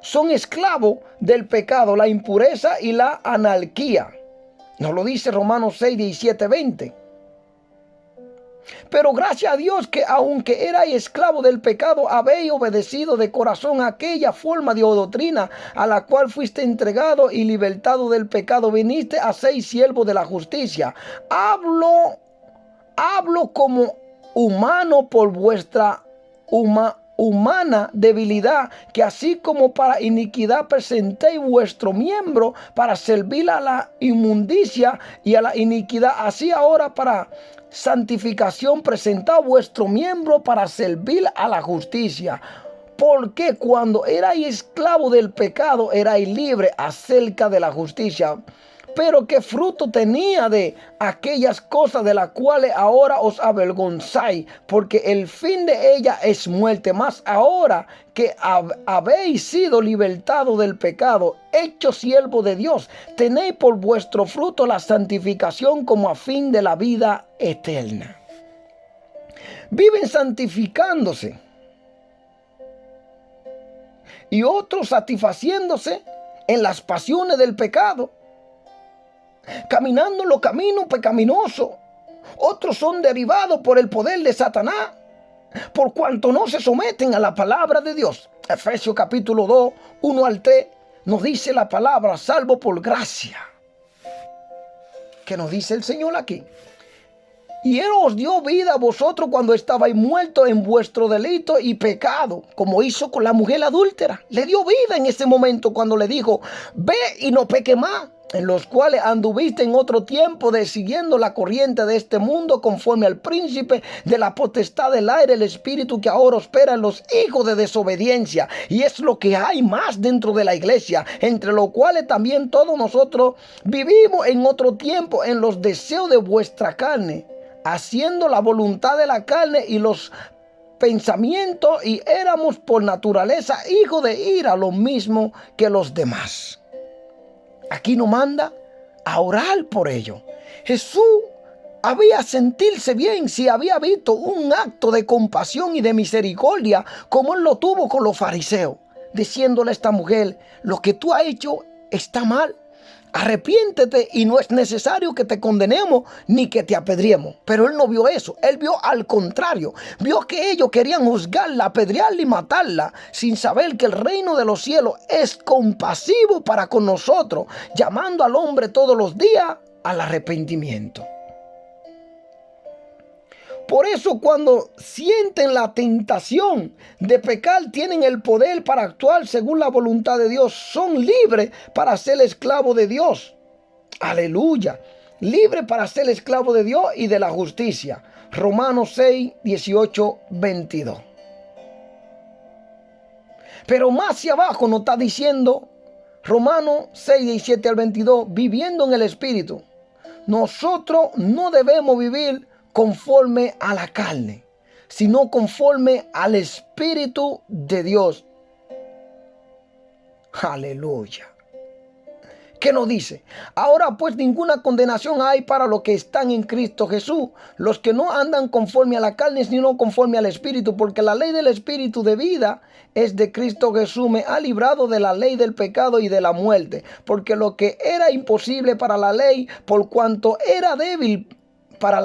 son esclavos del pecado, la impureza y la anarquía. Nos lo dice Romanos 6, 17, 20. Pero gracias a Dios que aunque erais esclavo del pecado, habéis obedecido de corazón a aquella forma de doctrina a la cual fuiste entregado, y libertado del pecado viniste a ser siervo de la justicia. Hablo como humano por vuestra humana debilidad, que así como para iniquidad presentéis vuestro miembro para servir a la inmundicia y a la iniquidad, así ahora para santificación presentad vuestro miembro para servir a la justicia. Porque cuando erais esclavo del pecado, erais libre acerca de la justicia. Pero qué fruto tenía de aquellas cosas de las cuales ahora os avergonzáis, porque el fin de ella es muerte. Mas ahora que habéis sido libertados del pecado, hechos siervos de Dios, tenéis por vuestro fruto la santificación como a fin de la vida eterna. Viven santificándose y otros satisfaciéndose en las pasiones del pecado, caminando en los caminos pecaminosos. Otros son derivados por el poder de Satanás, por cuanto no se someten a la palabra de Dios. Efesios capítulo 2, 1 al 3, nos dice la palabra, salvo por gracia. ¿Qué nos dice el Señor aquí? Y Él os dio vida a vosotros cuando estabais muertos en vuestro delito y pecado, como hizo con la mujer adúltera. Le dio vida en ese momento cuando le dijo, ve y no peque más, en los cuales anduviste en otro tiempo, siguiendo la corriente de este mundo, conforme al príncipe de la potestad del aire, el espíritu que ahora opera en los hijos de desobediencia. Y es lo que hay más dentro de la iglesia, entre los cuales también todos nosotros vivimos en otro tiempo en los deseos de vuestra carne, haciendo la voluntad de la carne y los pensamientos, y éramos por naturaleza hijos de ira, lo mismo que los demás. Aquí nos manda a orar por ello. Jesús había sentirse bien si había visto un acto de compasión y de misericordia como Él lo tuvo con los fariseos, diciéndole a esta mujer, lo que tú has hecho está mal. Arrepiéntete y no es necesario que te condenemos ni que te apedriemos. Pero Él no vio eso. Él vio al contrario. Vio que ellos querían juzgarla, apedrearla y matarla, sin saber que el reino de los cielos es compasivo para con nosotros, llamando al hombre todos los días al arrepentimiento. Por eso cuando sienten la tentación de pecar, tienen el poder para actuar según la voluntad de Dios. Son libres para ser esclavos de Dios. Aleluya. Libres para ser esclavos de Dios y de la justicia. Romanos 6, 18, 22. Pero más hacia abajo nos está diciendo Romanos 6, 17 al 22, viviendo en el Espíritu. Nosotros no debemos vivir conforme a la carne, sino conforme al Espíritu de Dios. Aleluya. ¿Qué nos dice? Ahora pues ninguna condenación hay para los que están en Cristo Jesús, los que no andan conforme a la carne, sino conforme al Espíritu, porque la ley del Espíritu de vida es de Cristo Jesús, me ha librado de la ley del pecado y de la muerte, porque lo que era imposible para la ley, por cuanto era débil por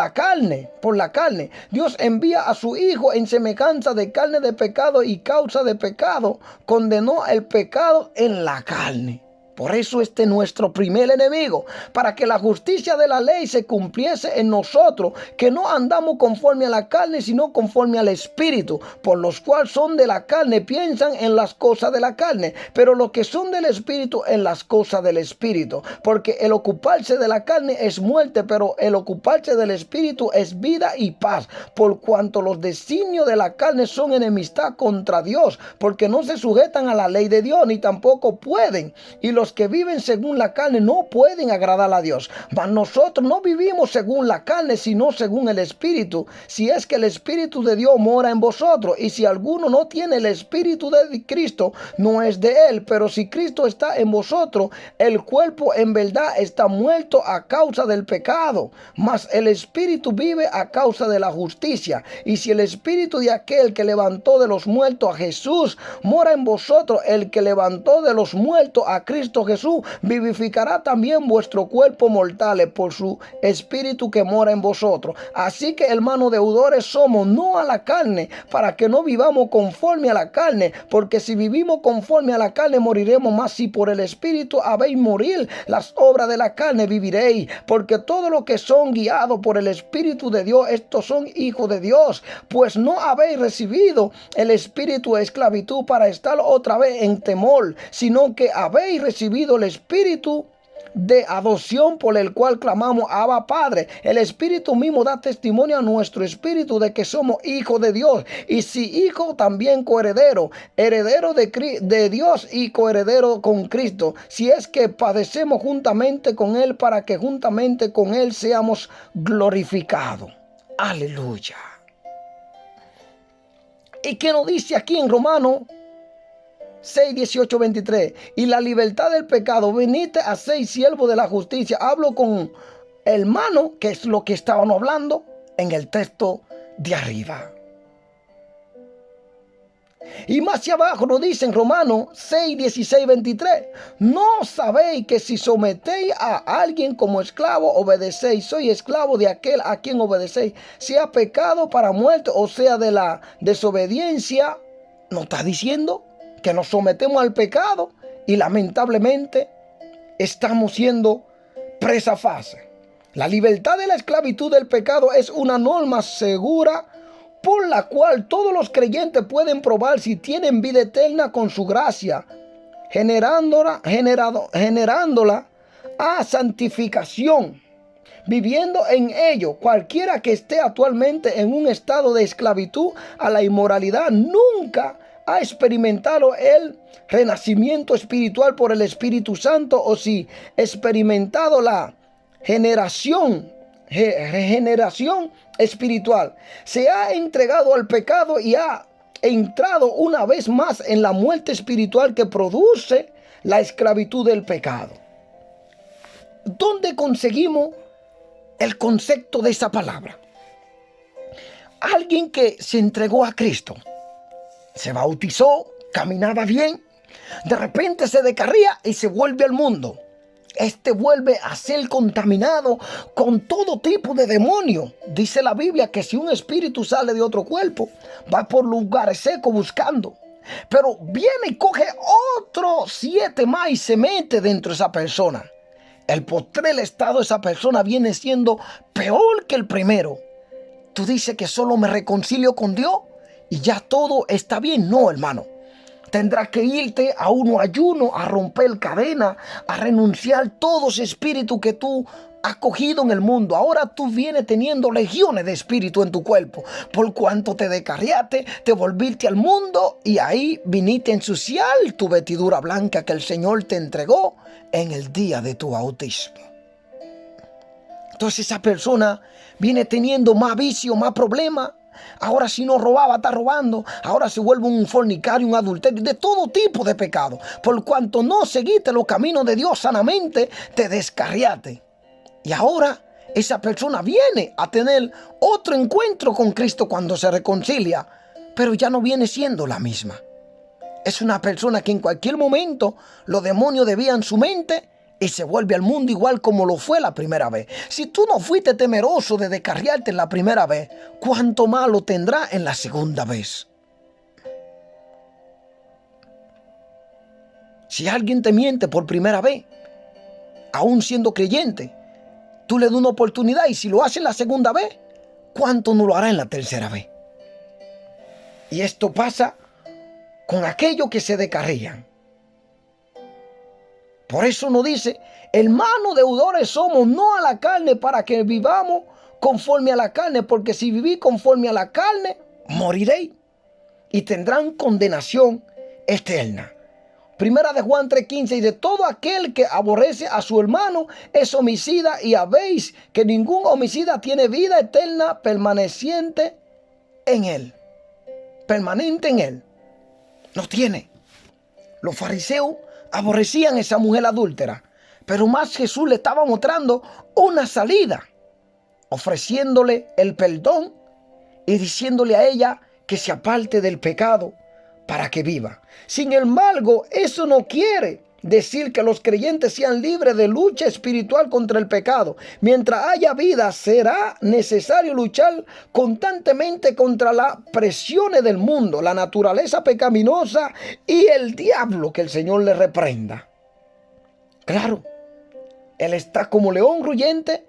la carne, Dios envía a su Hijo en semejanza de carne de pecado, y causa de pecado condenó el pecado en la carne. Por eso este es nuestro primer enemigo, para que la justicia de la ley se cumpliese en nosotros, que no andamos conforme a la carne, sino conforme al Espíritu. Por los cuales son de la carne piensan en las cosas de la carne, pero los que son del Espíritu en las cosas del Espíritu. Porque el ocuparse de la carne es muerte, pero el ocuparse del Espíritu es vida y paz. Por cuanto los designios de la carne son enemistad contra Dios, porque no se sujetan a la ley de Dios, ni tampoco pueden. Y los los que viven según la carne no pueden agradar a Dios. Mas nosotros no vivimos según la carne, sino según el Espíritu. Si es que el Espíritu de Dios mora en vosotros. Y si alguno no tiene el Espíritu de Cristo, no es de él. Pero si Cristo está en vosotros, el cuerpo en verdad está muerto a causa del pecado, mas el Espíritu vive a causa de la justicia. Y si el Espíritu de aquel que levantó de los muertos a Jesús mora en vosotros, el que levantó de los muertos a Cristo Jesús vivificará también vuestro cuerpo mortales por su Espíritu que mora en vosotros. Así que, hermanos, deudores somos, no a la carne, para que no vivamos conforme a la carne, porque si vivimos conforme a la carne moriremos. Mas si por el Espíritu habéis morir las obras de la carne, viviréis. Porque todos los que son guiados por el Espíritu de Dios, estos son hijos de Dios. Pues no habéis recibido el espíritu de esclavitud para estar otra vez en temor, sino que habéis recibido el espíritu de adopción, por el cual clamamos Abba Padre. El Espíritu mismo da testimonio a nuestro espíritu de que somos hijos de Dios, y si hijo, también coheredero, heredero de Dios y coheredero con Cristo, si es que padecemos juntamente con él, para que juntamente con él seamos glorificados. Aleluya. ¿Y qué nos dice aquí en Romanos 6, 18, 23? Y la libertad del pecado, venid a ser siervos de la justicia. Hablo con hermano, que es lo que estábamos hablando en el texto de arriba. Y más hacia abajo nos dice en Romanos 6, 16, 23. No sabéis que si sometéis a alguien como esclavo, obedecéis. Soy esclavo de aquel a quien obedecéis, sea pecado para muerte o sea de la desobediencia. ¿No está diciendo que nos sometemos al pecado? Y lamentablemente estamos siendo presa fácil. La libertad de la esclavitud del pecado es una norma segura por la cual todos los creyentes pueden probar si tienen vida eterna con su gracia, generándola a santificación, viviendo en ello. Cualquiera que esté actualmente en un estado de esclavitud a la inmoralidad nunca ha experimentado el renacimiento espiritual por el Espíritu Santo, o si experimentado la regeneración espiritual, se ha entregado al pecado y ha entrado una vez más en la muerte espiritual que produce la esclavitud del pecado. ¿Dónde conseguimos el concepto de esa palabra? Alguien que se entregó a Cristo, se bautizó, caminaba bien, de repente se descarría y se vuelve al mundo. Este vuelve a ser contaminado con todo tipo de demonios. Dice la Biblia que si un espíritu sale de otro cuerpo, va por lugares secos buscando. Pero viene y coge otros 7 más y se mete dentro de esa persona. El postrer estado de esa persona viene siendo peor que el primero. Tú dices que solo me reconcilio con Dios y ya todo está bien. No, hermano. Tendrás que irte a un ayuno, a romper cadenas, a renunciar todo ese espíritu que tú has cogido en el mundo. Ahora tú vienes teniendo legiones de espíritu en tu cuerpo, por cuanto te descarriaste, te volviste al mundo y ahí viniste a ensuciar tu vestidura blanca que el Señor te entregó en el día de tu bautismo. Entonces esa persona viene teniendo más vicio, más problemas. Ahora si no robaba, está robando. Ahora se vuelve un fornicario, un adulterio, de todo tipo de pecado. Por cuanto no seguiste los caminos de Dios sanamente, te descarriaste. Y ahora esa persona viene a tener otro encuentro con Cristo cuando se reconcilia, pero ya no viene siendo la misma. Es una persona que en cualquier momento los demonios desvían su mente y se vuelve al mundo igual como lo fue la primera vez. Si tú no fuiste temeroso de descarriarte en la primera vez, ¿cuánto más lo tendrás en la segunda vez? Si alguien te miente por primera vez, aún siendo creyente, tú le das una oportunidad, y si lo hace en la segunda vez, ¿cuánto no lo hará en la tercera vez? Y esto pasa con aquellos que se descarrían. Por eso nos dice, hermanos deudores somos, no a la carne, para que vivamos conforme a la carne, porque si vivís conforme a la carne, moriréis y tendrán condenación eterna. Primera de Juan 3:15 dice: todo aquel que aborrece a su hermano es homicida, y habéis que ningún homicida tiene vida eterna permaneciente en él. Permanente en él. No tiene. Los fariseos aborrecían a esa mujer adúltera, pero más Jesús le estaba mostrando una salida, ofreciéndole el perdón y diciéndole a ella que se aparte del pecado para que viva. Sin embargo, eso no quiere decir que los creyentes sean libres de lucha espiritual contra el pecado. Mientras haya vida, será necesario luchar constantemente contra las presiones del mundo, la naturaleza pecaminosa y el diablo. Que el Señor le reprenda. Claro, Él está como león rugiente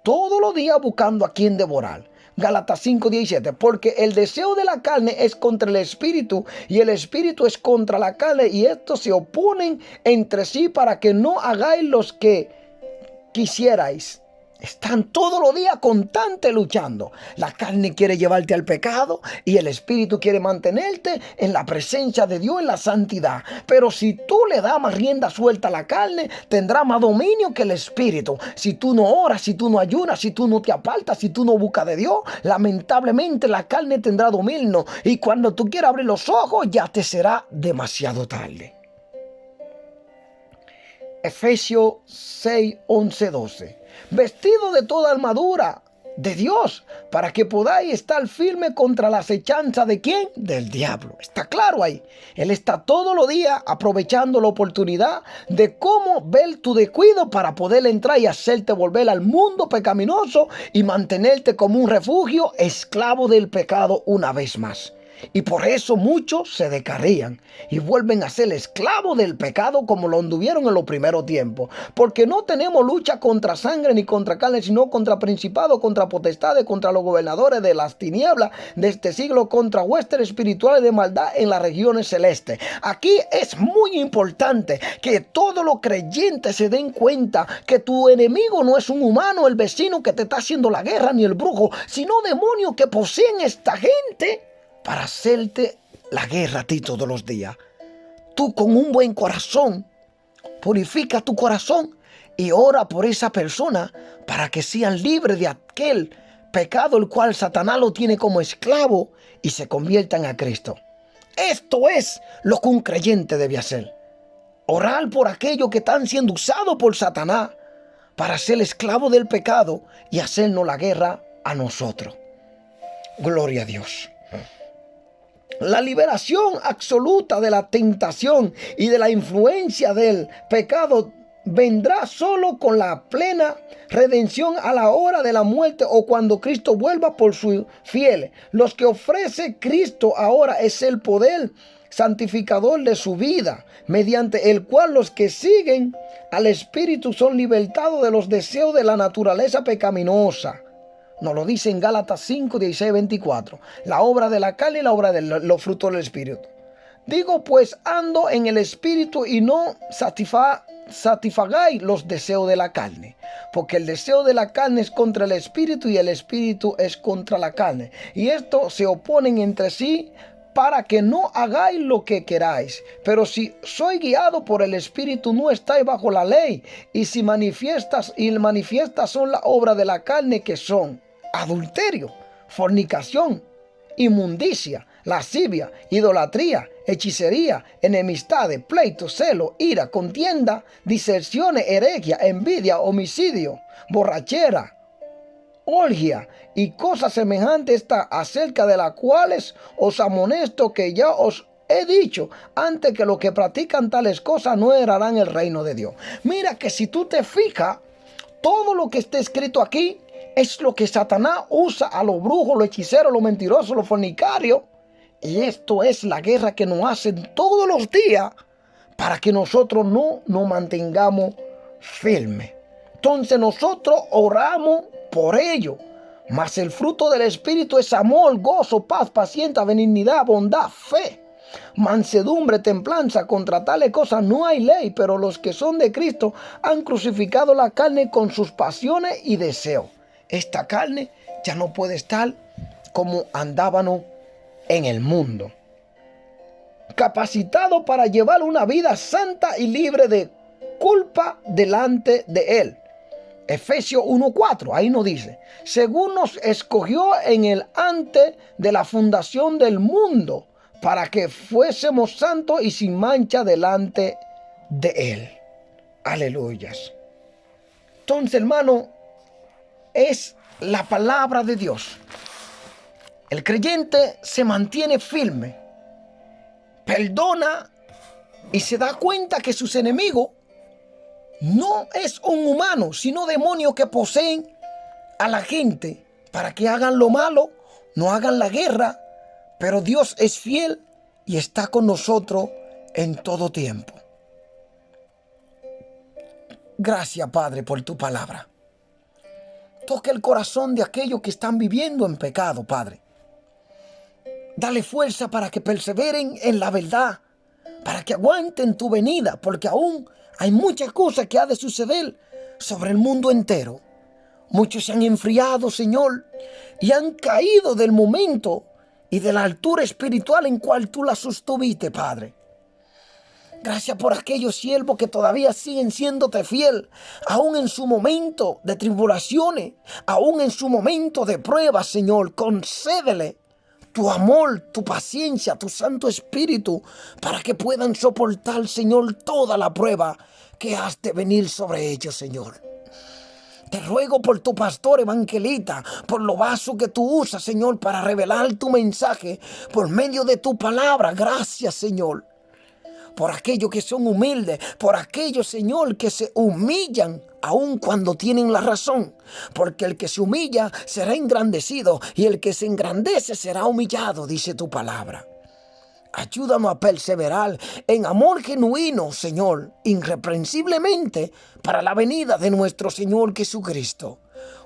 todos los días buscando a quien devorar. Gálatas 5:17, porque el deseo de la carne es contra el espíritu y el espíritu es contra la carne, y estos se oponen entre sí para que no hagáis los que quisierais. Están todos los días constante luchando. La carne quiere llevarte al pecado y el espíritu quiere mantenerte en la presencia de Dios, en la santidad. Pero si tú le das más rienda suelta a la carne, tendrá más dominio que el espíritu. Si tú no oras, si tú no ayunas, si tú no te apartas, si tú no buscas de Dios, lamentablemente la carne tendrá dominio. Y cuando tú quieras abrir los ojos, ya te será demasiado tarde. Efesios 6:11-12. Vestido de toda armadura de Dios, para que podáis estar firme contra la acechanza de ¿quién? Del diablo. Está claro ahí. Él está todos los días aprovechando la oportunidad de cómo ver tu descuido para poder entrar y hacerte volver al mundo pecaminoso y mantenerte como un refugio, esclavo del pecado una vez más. Y por eso muchos se descarrían y vuelven a ser esclavos del pecado como lo anduvieron en los primeros tiempos. Porque no tenemos lucha contra sangre ni contra carne, sino contra principados, contra potestades, contra los gobernadores de las tinieblas de este siglo, contra huestes espirituales de maldad en las regiones celestes. Aquí es muy importante que todos los creyentes se den cuenta que tu enemigo no es un humano, el vecino que te está haciendo la guerra, ni el brujo, sino demonios que poseen esta gente para hacerte la guerra a ti todos los días. Tú con un buen corazón, purifica tu corazón y ora por esa persona para que sean libres de aquel pecado el cual Satanás lo tiene como esclavo y se conviertan a Cristo. Esto es lo que un creyente debe hacer. Orar por aquellos que están siendo usados por Satanás para ser esclavo del pecado y hacernos la guerra a nosotros. Gloria a Dios. La liberación absoluta de la tentación y de la influencia del pecado vendrá solo con la plena redención a la hora de la muerte o cuando Cristo vuelva por sus fieles. Los que ofrece Cristo ahora es el poder santificador de su vida, mediante el cual los que siguen al Espíritu son libertados de los deseos de la naturaleza pecaminosa. Nos lo dice en Gálatas 5:16-24. La obra de la carne y la obra de los frutos del Espíritu. Digo pues, ando en el Espíritu y no satisfagáis los deseos de la carne. Porque el deseo de la carne es contra el Espíritu y el Espíritu es contra la carne. Y estos se oponen entre sí para que no hagáis lo que queráis. Pero si soy guiado por el Espíritu, no estáis bajo la ley. Y si manifiestas son la obra de la carne, que son adulterio, fornicación, inmundicia, lascivia, idolatría, hechicería, enemistades, pleitos, celo, ira, contienda, disensiones, herejía, envidia, homicidio, borrachera, orgia y cosas semejantes acerca de las cuales os amonesto, que ya os he dicho antes, que los que practican tales cosas no heredarán el reino de Dios. Mira que si tú te fijas, todo lo que está escrito aquí es lo que Satanás usa a los brujos, los hechiceros, los mentirosos, los fornicarios. Y esto es la guerra que nos hacen todos los días para que nosotros no nos mantengamos firmes. Entonces nosotros oramos por ello. Mas el fruto del Espíritu es amor, gozo, paz, paciencia, benignidad, bondad, fe, mansedumbre, templanza. Contra tales cosas no hay ley, pero los que son de Cristo han crucificado la carne con sus pasiones y deseos. Esta carne ya no puede estar como andábamos en el mundo. capacitado para llevar una vida santa y libre de culpa delante de Él. Efesios 1:4, ahí nos dice, según nos escogió en el antes de la fundación del mundo, para que fuésemos santos y sin mancha delante de Él. Aleluyas. Entonces, hermano, es la palabra de Dios. El creyente se mantiene firme, perdona y se da cuenta que sus enemigos no es un humano, sino demonios que poseen a la gente para que hagan lo malo, no hagan la guerra. Pero Dios es fiel y está con nosotros en todo tiempo. Gracias, Padre, por tu palabra. Toca el corazón de aquellos que están viviendo en pecado, Padre. Dale fuerza para que perseveren en la verdad, para que aguanten tu venida, porque aún hay muchas cosas que ha de suceder sobre el mundo entero. Muchos se han enfriado, Señor, y han caído del momento y de la altura espiritual en cual tú la sostuviste, Padre. Gracias por aquellos siervos que todavía siguen siéndote fiel, aún en su momento de tribulaciones, aún en su momento de pruebas, Señor. Concédele tu amor, tu paciencia, tu Santo Espíritu, para que puedan soportar, Señor, toda la prueba que has de venir sobre ellos, Señor. Te ruego por tu pastor evangelista, por lo vaso que tú usas, Señor, para revelar tu mensaje por medio de tu palabra. Gracias, Señor. Por aquellos que son humildes, por aquellos, Señor, que se humillan aun cuando tienen la razón. Porque el que se humilla será engrandecido y el que se engrandece será humillado, dice tu palabra. Ayúdanos a perseverar en amor genuino, Señor, irreprensiblemente para la venida de nuestro Señor Jesucristo.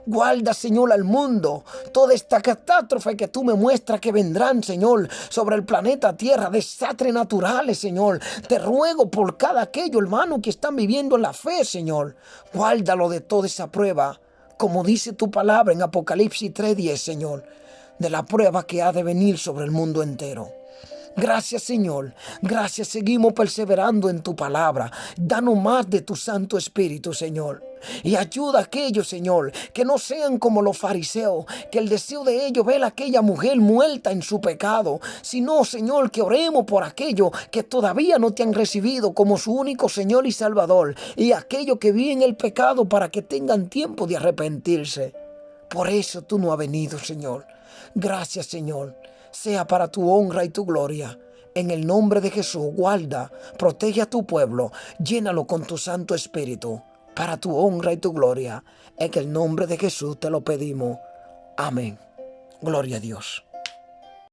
Guarda, Señor, al mundo, toda esta catástrofe que tú me muestras que vendrán, Señor, sobre el planeta Tierra, desastres naturales, Señor. Te ruego por cada aquello, hermano, que están viviendo en la fe, Señor. Guárdalo de toda esa prueba, como dice tu palabra en Apocalipsis 3:10, Señor, de la prueba que ha de venir sobre el mundo entero. Gracias, Señor. Gracias. Seguimos perseverando en tu palabra. Danos más de tu Santo Espíritu, Señor. Y ayuda a aquellos, Señor, que no sean como los fariseos, que el deseo de ellos ver a aquella mujer muerta en su pecado, sino, Señor, que oremos por aquellos que todavía no te han recibido como su único Señor y Salvador, y aquellos que viven el pecado para que tengan tiempo de arrepentirse. Por eso tú no has venido, Señor. Gracias, Señor. Sea para tu honra y tu gloria. En el nombre de Jesús, guarda, protege a tu pueblo, llénalo con tu Santo Espíritu, para tu honra y tu gloria. En el nombre de Jesús te lo pedimos. Amén. Gloria a Dios.